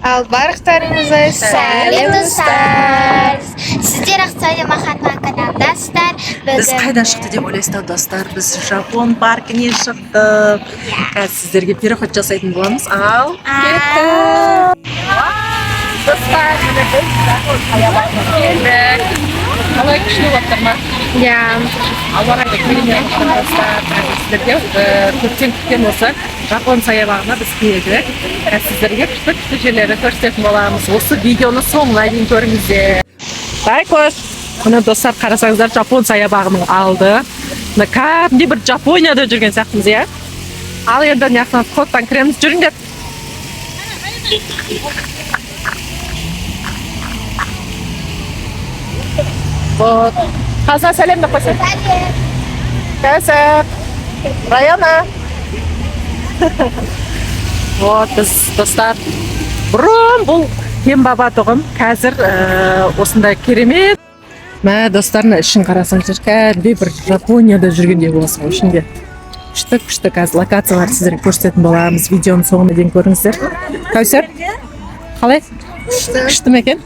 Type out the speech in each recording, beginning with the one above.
Ал барлықтарыңызға сәлем достар. Сіздер Ақтөбе Махатман каналдасыздар. Біз қайдан шықты деп ойлайсыздар достар? Біз Жапон паркіне шықтық. Қазір сіздерге переход жасайтын боламыз. Ал кеттік. Достар, міне біз Жапон саябағына келдік. Қалай күшті болып ма? Иә. Ауа райы керемет достар. Сіздерге көптен күткен осы Жапон саябағына біз келдік. Сіздерге күшті жерлерді көрсететін боламыз. Осы видеоны соңына дейін көріңіздер. Байқош, міне достар, қарасаңыздар, Жапон саябағының алды. Мына кәдімгідей бір Жапонияда жүрген сияқтымыз, иә? Ал енді мына входтан кіреміз, жүріңдер. Вот. Қазына сәлем деп қойсын. Кәсіп. Раяна. Вот, біз достар, бұрын бұл Кембаба тұғым, қазір осындай керемет. Мә достарына ішін қарасаңыздар, кәдімгідей бір Жапонияда жүргендей боласың ішінде. Күшті қазір локациялар сіздерге көрсететін боламыз. Видеоның соңына дейін көріңіздер. Кәусер, қалай? Күшті ме екен?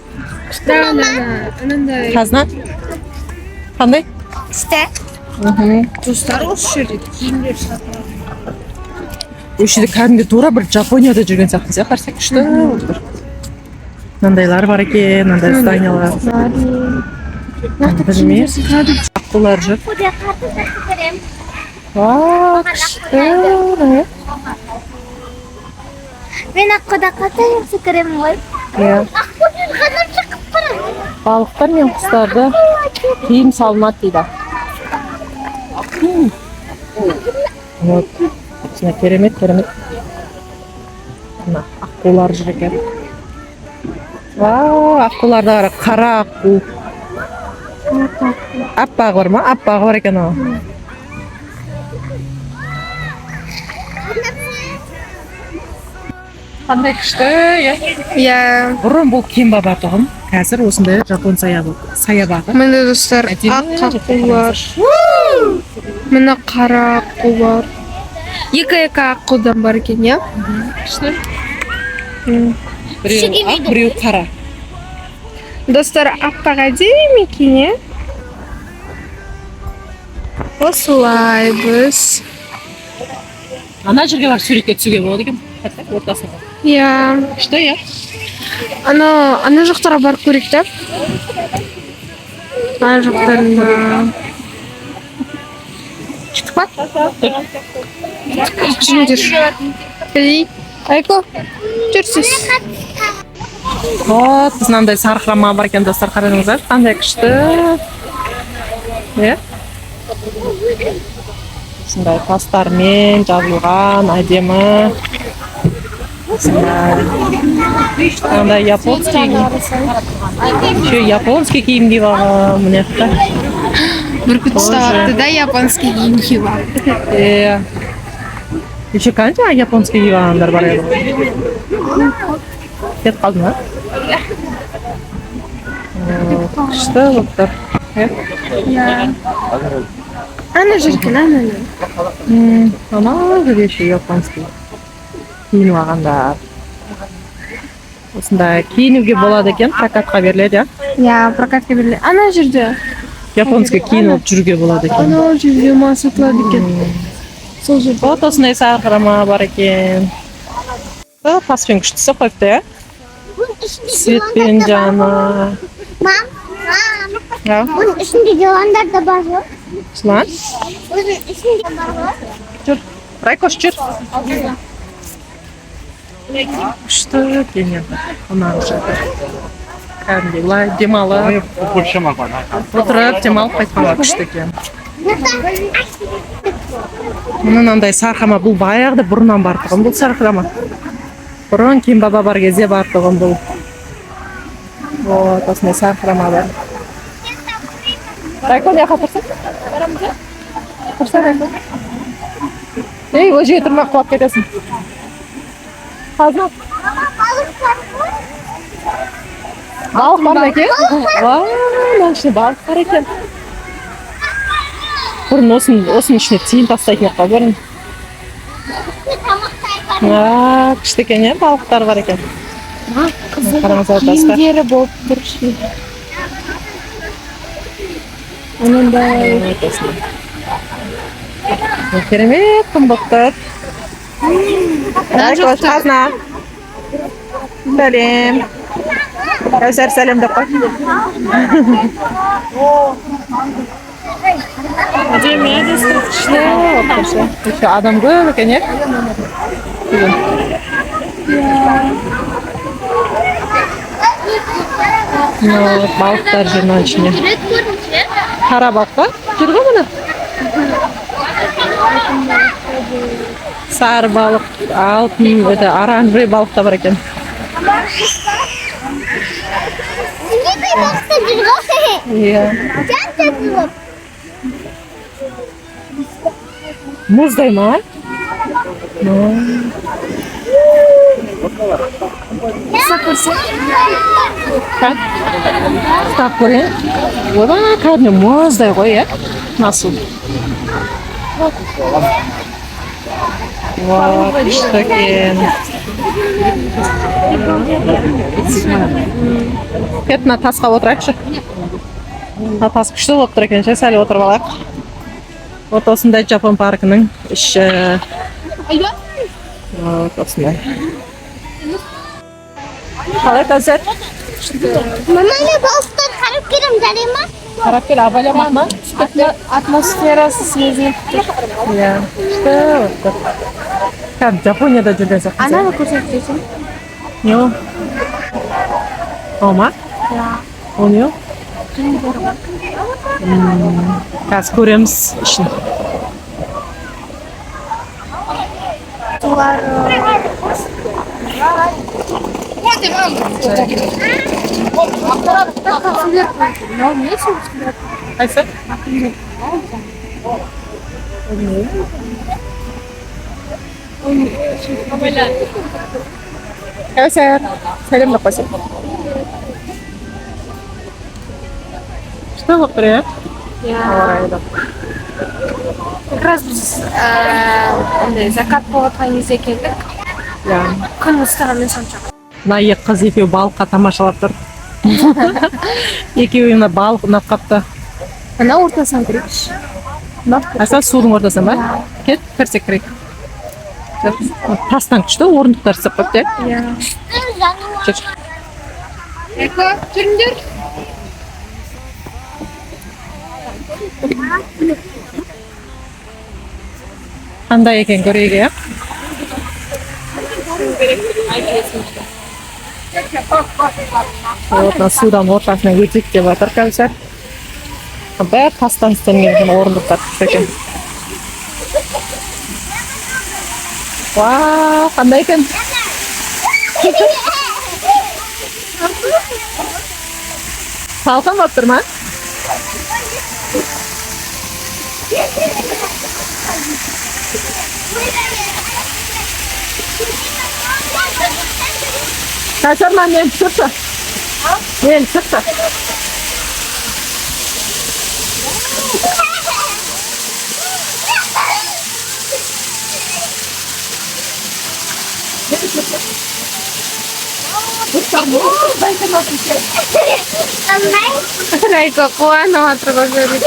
Қазына? Қандай? Күшті. Достар осы жерде киімдер сатылады. Осы жерде кәдімгідей тура бір Жапонияда жүрген сияқтымыз, иә? Қарасақ күшті отыр. Мынандайлар бар екен, мынандай зданиялар. Білмеймін. Аққулар жүр. Вау, күшті. Мен аққуда қатты жақсы көремін ғой. Иә. Балықтар мен құстарды киім салынады дейді. Вот. Осындай керемет. Мына аққулар жүр екен. Вау, аққуларда қара аққу. Аппағы бар ма? Аппағы бар екен ол. Қандай күшті, иә? Иә. Бұрын бұл Кембаба тұғым, қазір осындай Жапон саябағы. Міне достар, ақ аққу бар. Міне қара аққу бар. Екі аққудан бар екен, иә? Күшті. Біреу ақ, біреу қара. Достар, аппақ әдемі екен, иә? Осылай біз. Ана жерге бар суретке түсуге болады екен. Ортасында. Иә. Күшті, иә? Ана жақтарға барып көрейік та. Ана жақтарында. Çıktık bak. Çıkındır. Ey, Ayko. Жүрсіз. Вот, біз мынандай сарқырама бар екен достар, қараңыздар. Қандай күшті. Иә? Осындай тастармен жазылған, әдемі. Қандай японский киім киіп алған, міне жақта. Бүркіт ұсталыпты да японский киім киіп алды. Иә. Еще қанша японский киіп алғандар бар еді? Кетіп қалды ма? Күшті бұлттар. Иә. Ана жүрген, ана. Ана жүр еще японский киініп алғандар. Осындай киінуге болады екен, прокатқа беріледі, иә? Иә, прокатқа беріледі. Ана жүрді. Японский киініп жүруге болады екен. Ана жүрде ма сатылады екен. Сол жерде. Вот осындай сарқырама бар екен. Таспен күштісі қойыпты, иә? Светпен жаны. Мам. Ja. Bunun üstünde yılanlar da var mı? Lan. Bunun üstünde var mı? Жүр. Райкош, жүр. Күшті екен. Ұнап жатыр. Кәдімгідей былай демалып. Отырып демалып қайтқанға күшті екен. Мынандай сарқырама, бұл баяғыда бұрыннан бар тұғын бұл сарқырама. Бұрын Кембаба бар кезде бар тұғын бұл. Вот, осындай сарқырама бар. Райко, не қапырсың? Қапырсың, Райко? Ей, ол жерге тұрмақ құлап кетесің. Қазына? Балық бар ма екен? Вау, мына ішінде балық бар екен. Бұрын осының ішіне тиын тастайтын ек қой, бұрын. Күшті екен, балықтар бар екен. Қараңыз отасқа. Киімдері болып тұр. Анандай. Керемет қымбаттар. Кош қазына. Сәлем. Кәусәр сәлем деп қой. Еще адам көп екен, е? Вот балықтар жүр мына ішіне. Қара балық па? Жүр ғой мұны? Сары балық, алтын, оранжевый балық та бар екен. Синдей бақсы жүргізі. Иә. Жәнті болып. Мұздай ма? Ұстап көрейін. Одан кәдімгі мұздай ғой, е? Насыл. Вау, күшті екен. Кет, мына тасқа отырайықшы. Мына тас күшті болып тұр екен, сәл отырып алайық. Вот осындай Жапон паркының іші. Вот осындай. Қалай қазір? Маманы балықтар қарап керім жарай ма? Қарап кел, абайламақ ма? Атмосферасы сезіліп тұр. Иә, күшті өтті. Кәдімгі Жапонияда жүрген сияқты. Ананы көрсетесің? Не ол? Ол ма? Ол не ол? Қазір көреміз ішін. Қайсы? Кәусәр, сәлем деп қойсын. Что болып тұр, е? Орайда. Как раз біз закат болып жатқан кезде келдік. Күн ыстығымен сонша. Мына екі қыз екеуі балыққа тамашалап тұр. Екеуі мына балық ұнап қапты. Ана ортасынан кірейікші. Аса судың ортасынан ба? Кет, кірсек кірейік. Тастан күшті орындықтар істеп қойыпты. Жүр. Эко, жүріңдер. Қандай екен көрейік, е? Вот мына судан ортасынан өтейік деп жатыр Кәусәр. Бәрі тастан істелген орындықтар күшті екен. Вау, қандай екен? Салқын болып тұр ма? Кәусәр, мен түсірші. Мен түсірші. Райко, қуанып жатыр ғой көрейік.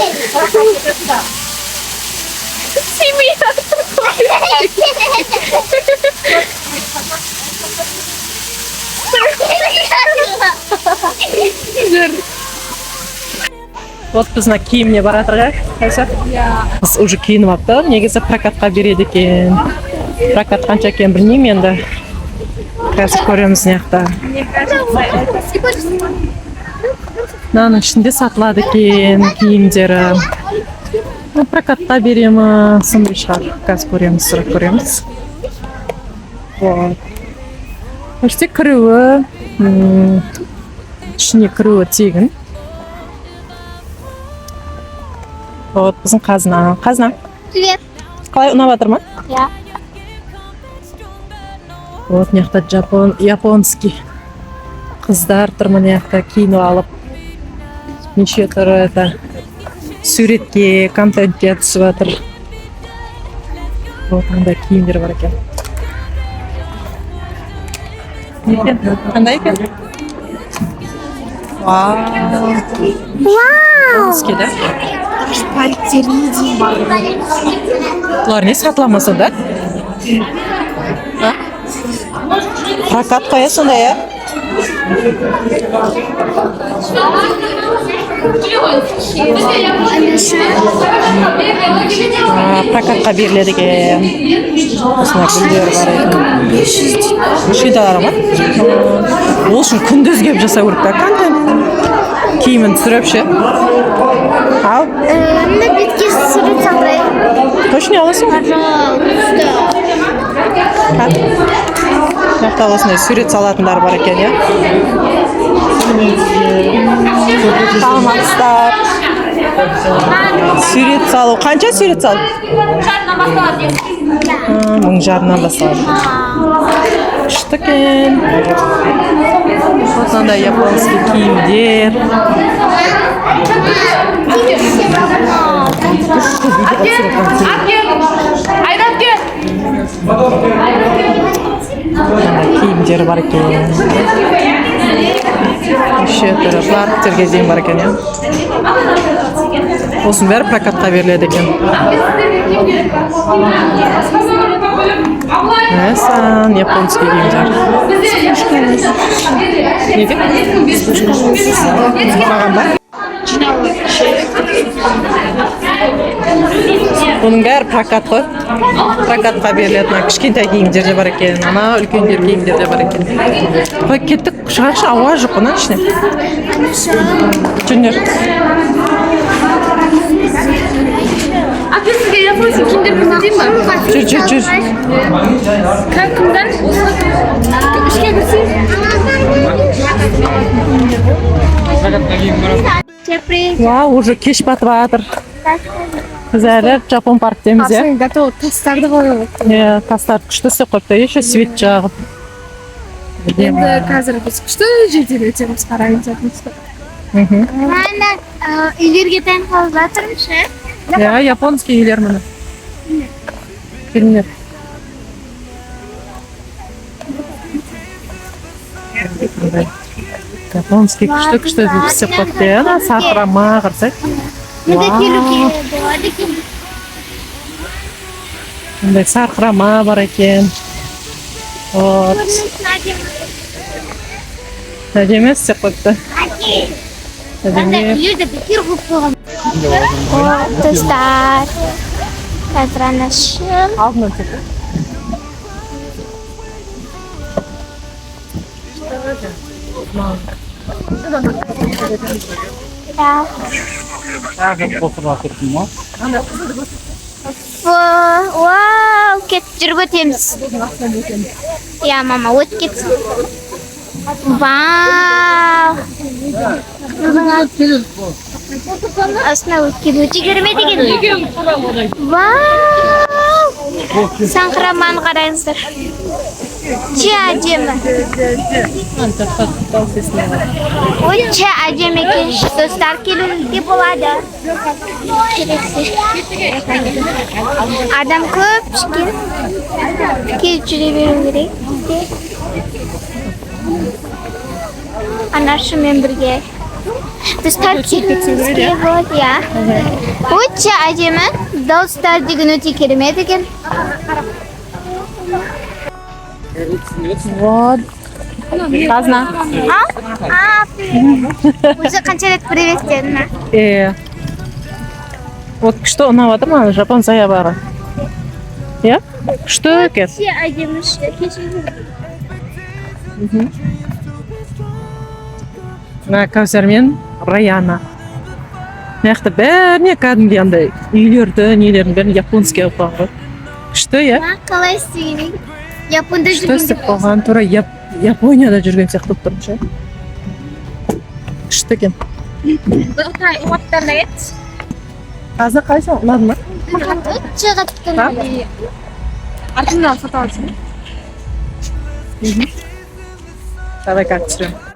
Вот біз мына киіміне баратырға, Кәусәр. Біз уже киініп апты, негізі прокатқа береді екен. Прокат қанша екен білмеймін енді. Қазір көреміз неқта. Мынаның ішінде сатылады екен киімдері. Прокатқа беремі, сондай шығар. Қазір көреміз, сұрап көреміз. Вот. Іште кіруі, ішіне кіруі тегін. Вот біздің қазына. Қазына. Привет. Қалай ұнап жатыр ма? Я. Вот мыняқта японский қыздар тұр, мыняқта киініп алып. Неше түрі суретке, контентке түсіп жатыр. Вот мындай киімдер бар екен. Екен. Қандай екен? Вау. Вау! Скида. Париктеріне дейін бар. Бұлар не сатыламаса да? Прокат қоя сонда я? Прокатқа беріледі екен. Осындай гүлдер бар екен. 500 доллар ма? Ол үшін күндіз келіп жасау керек та контент. Киімін түсіріп ше. Ал? Мына бетке сурет салайын. Точно аласың? Пожалуйста. Мақта осындай сурет салатындар бар екен, я? Саламатсыздар. Сурет салу. Қанша сурет салу? 1000 басталады. Күшті екен. Осындай японский киімдер. Киімдер бар екен. Еще түрі платьтерге дейін бар екен, я? Осының бәрі прокатқа беріледі екен. Мәсән, японский киімдер. Неге? Маған ба? Оның бәрі прокат қой. Прокатқа берілетін кішкентай киімдер де бар екен. Ана үлкендер киімдер де бар екен. Кеттік шығаршы, ауа жоқ бұның ішіне. Жүндер. Апа, сізге японский киімдер көрсетейін ба? Жүр. Кімден? Үшке Сюрприз. Вау, уже кеш батып жатыр. Біз әлі Жапон парктеміз, е? Готов. Тастарды қойып. Тастар күшті істеп қойыпты, еще свет жағып. Енді қазір біз күшті жерден өтеміз, қараймыз атымызды. Мана үйлерге тән қалып жатырмыз, Я, японский үйлер мұны. Фильмдер. Японский күшті істеп қойыпты, ана сарқырама қарсай. Мында келуге болады екен. Мындай сарқырама бар екен. Вот. Әдемі істеп қойыпты. Мында Әдемі. үйлерде бекер қойып қойған. О, достар. Қазір анашым. Алдын өтіп. Да. Вау, кетіп жүріп өтеміз. Я, мама, өтіп кетсін. Вау. Астына өткен өте керемет екен. Вау. Саңқыраманы қараңыздар. Че әдемі. Өте әдемі екен. Достар келуге болады. Адам көп шекен. Келіп жүре беру керек. Анашымен бірге. Достар келуімізге болады, я. Өте әдемі. Достар деген өте керемет екен. Вот. Қазына. Өзі қанша рет привет дедің, Вот күшті ұнап жатыр ма Жапон саябағы? Я? Күшті екен. Өте әдемі Мына Кәусар мен Раяна. Мына жақта бәріне кәдімгі андай үйлерді, нелердің бәрін японский алып қойған ғой. Күшті, я? Қалай істеген? Японда Күшті жүрген істеп қойған, тура Японияда жүрген сияқты болып тұрмын ше. Күшті екен. Қазір қайсың? Ұнады ма? өте қатты. Артымнан фото алсың. Давай как түсіремін.